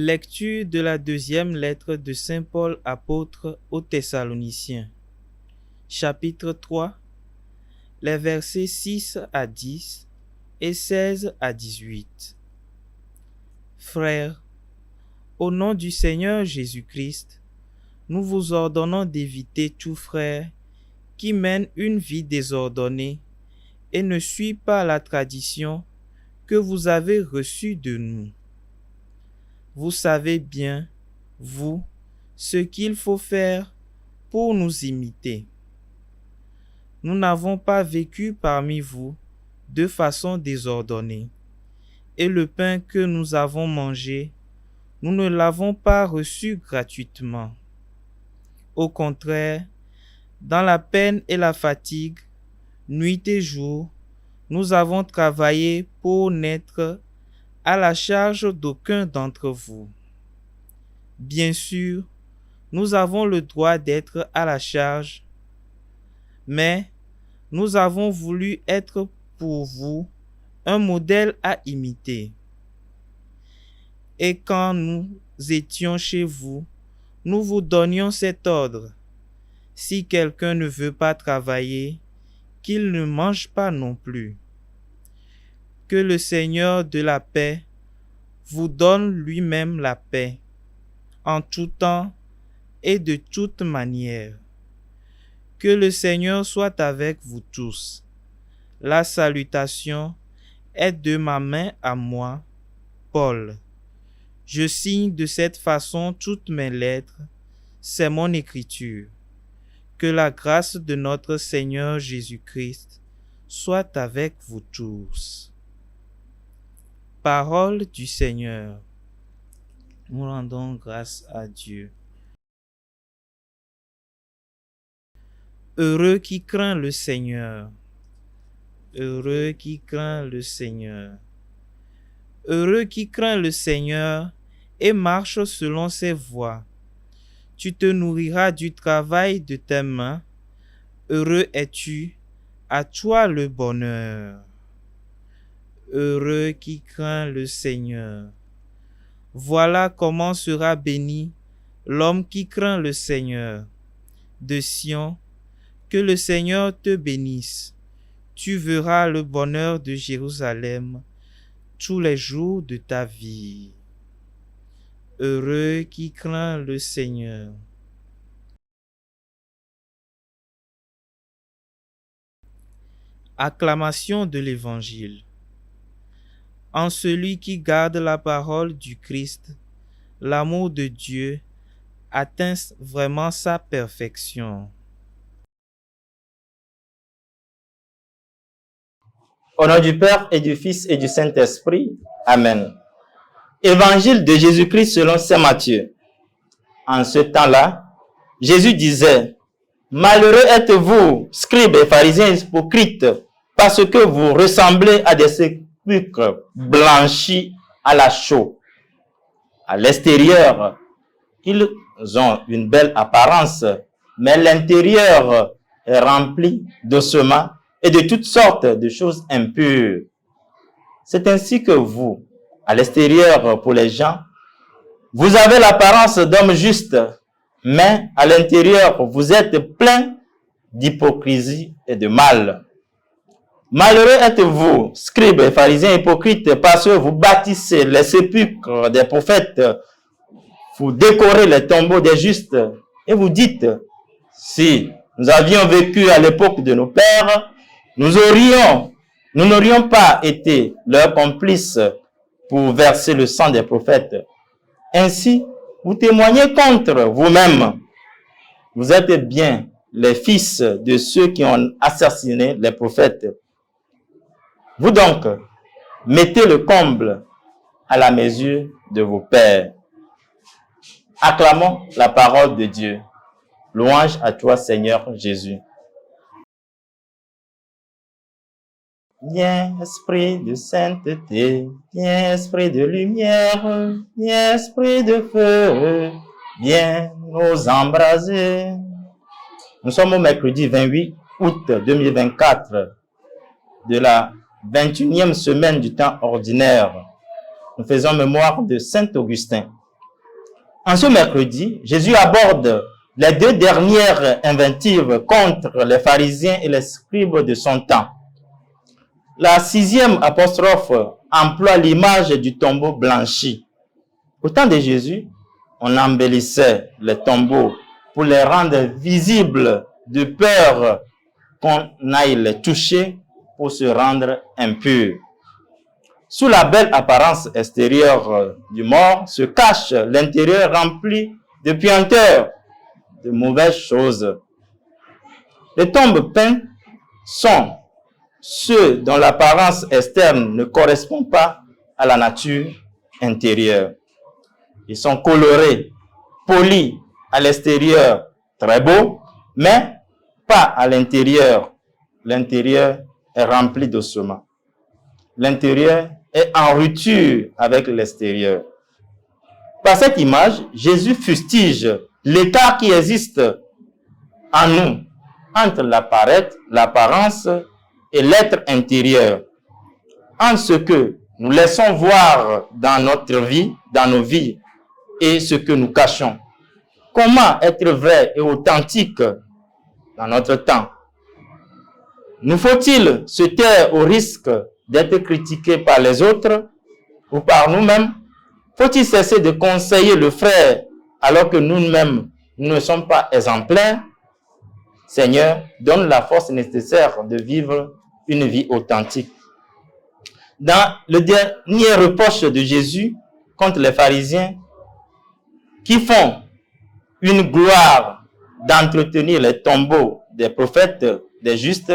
Lecture de la deuxième lettre de Saint Paul apôtre aux Thessaloniciens. Chapitre 3, les versets 6 à 10 et 16 à 18. Frères, au nom du Seigneur Jésus-Christ, nous vous ordonnons d'éviter tout frère qui mène une vie désordonnée et ne suit pas la tradition que vous avez reçue de nous. Vous savez bien, vous, ce qu'il faut faire pour nous imiter. Nous n'avons pas vécu parmi vous de façon désordonnée, et le pain que nous avons mangé, nous ne l'avons pas reçu gratuitement. Au contraire, dans la peine et la fatigue, nuit et jour, nous avons travaillé pour n'être à la charge d'aucun d'entre vous. Bien sûr, nous avons le droit d'être à la charge, mais nous avons voulu être pour vous un modèle à imiter. Et quand nous étions chez vous, nous vous donnions cet ordre. Si quelqu'un ne veut pas travailler, qu'il ne mange pas non plus. Que le Seigneur de la paix vous donne lui-même la paix, en tout temps et de toute manière. Que le Seigneur soit avec vous tous. La salutation est de ma main à moi, Paul. Je signe de cette façon toutes mes lettres, c'est mon écriture. Que la grâce de notre Seigneur Jésus-Christ soit avec vous tous. Parole du Seigneur. Nous rendons grâce à Dieu. Heureux qui craint le Seigneur. Heureux qui craint le Seigneur. Heureux qui craint le Seigneur et marche selon ses voies. Tu te nourriras du travail de tes mains. Heureux es-tu, à toi le bonheur. Heureux qui craint le Seigneur. Voilà comment sera béni l'homme qui craint le Seigneur. De Sion, que le Seigneur te bénisse. Tu verras le bonheur de Jérusalem tous les jours de ta vie. Heureux qui craint le Seigneur. Acclamation de l'Évangile. En celui qui garde la parole du Christ, l'amour de Dieu atteint vraiment sa perfection. Au nom du Père et du Fils et du Saint-Esprit. Amen. Évangile de Jésus-Christ selon saint Matthieu. En ce temps-là, Jésus disait, « Malheureux êtes-vous, scribes et pharisiens hypocrites, parce que vous ressemblez à des sépulcres blanchis à la chaux. À l'extérieur, ils ont une belle apparence, mais l'intérieur est rempli d'ossements et de toutes sortes de choses impures. C'est ainsi que vous, à l'extérieur pour les gens, vous avez l'apparence d'hommes justes, mais à l'intérieur, vous êtes plein d'hypocrisie et de mal. Malheureux êtes-vous, scribes et pharisiens hypocrites, parce que vous bâtissez les sépulcres des prophètes, vous décorez les tombeaux des justes, et vous dites, si nous avions vécu à l'époque de nos pères, nous n'aurions pas été leurs complices pour verser le sang des prophètes. Ainsi, vous témoignez contre vous-même. Vous êtes bien les fils de ceux qui ont assassiné les prophètes. Vous donc, mettez le comble à la mesure de vos pères. Acclamons la parole de Dieu. Louange à toi, Seigneur Jésus. Viens, esprit de sainteté, viens, esprit de lumière, viens, esprit de feu, viens nous embraser. Nous sommes au mercredi 28 août 2024 de la 21e semaine du temps ordinaire. Nous faisons mémoire de Saint Augustin. En ce mercredi, Jésus aborde les deux dernières invectives contre les pharisiens et les scribes de son temps. La 6e apostrophe emploie l'image du tombeau blanchi. Au temps de Jésus, on embellissait les tombeaux pour les rendre visibles de peur qu'on aille les toucher pour se rendre impurs. Sous la belle apparence extérieure du mort se cache l'intérieur rempli de puanteurs, de mauvaises choses. Les tombes peintes sont ceux dont l'apparence externe ne correspond pas à la nature intérieure. Ils sont colorés, polis à l'extérieur, très beaux, mais pas à l'intérieur. L'intérieur est rempli d'ossements. L'intérieur est en rupture avec l'extérieur. Par cette image, Jésus fustige l'écart qui existe en nous entre l'apparence et l'être intérieur, en ce que nous laissons voir dans notre vie, dans nos vies, et ce que nous cachons. Comment être vrai et authentique dans notre temps? Nous faut-il se taire au risque d'être critiqué par les autres ou par nous-mêmes? Faut-il cesser de conseiller le frère alors que nous-mêmes ne sommes pas exemplaires? Seigneur, donne la force nécessaire de vivre une vie authentique. Dans le dernier reproche de Jésus contre les pharisiens qui font une gloire d'entretenir les tombeaux des prophètes, des justes,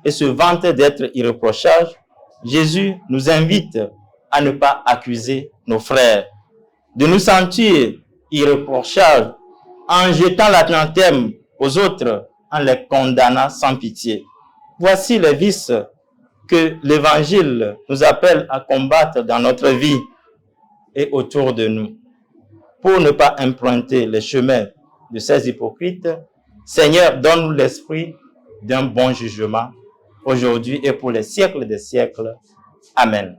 et se vantent d'être irréprochables, Jésus nous invite à ne pas accuser nos frères, de nous sentir irréprochables en jetant l'anathème aux autres, en les condamnant sans pitié. Voici les vices que l'Évangile nous appelle à combattre dans notre vie et autour de nous. Pour ne pas emprunter les chemins de ces hypocrites, Seigneur, donne-nous l'esprit d'un bon jugement, aujourd'hui et pour les siècles des siècles. Amen.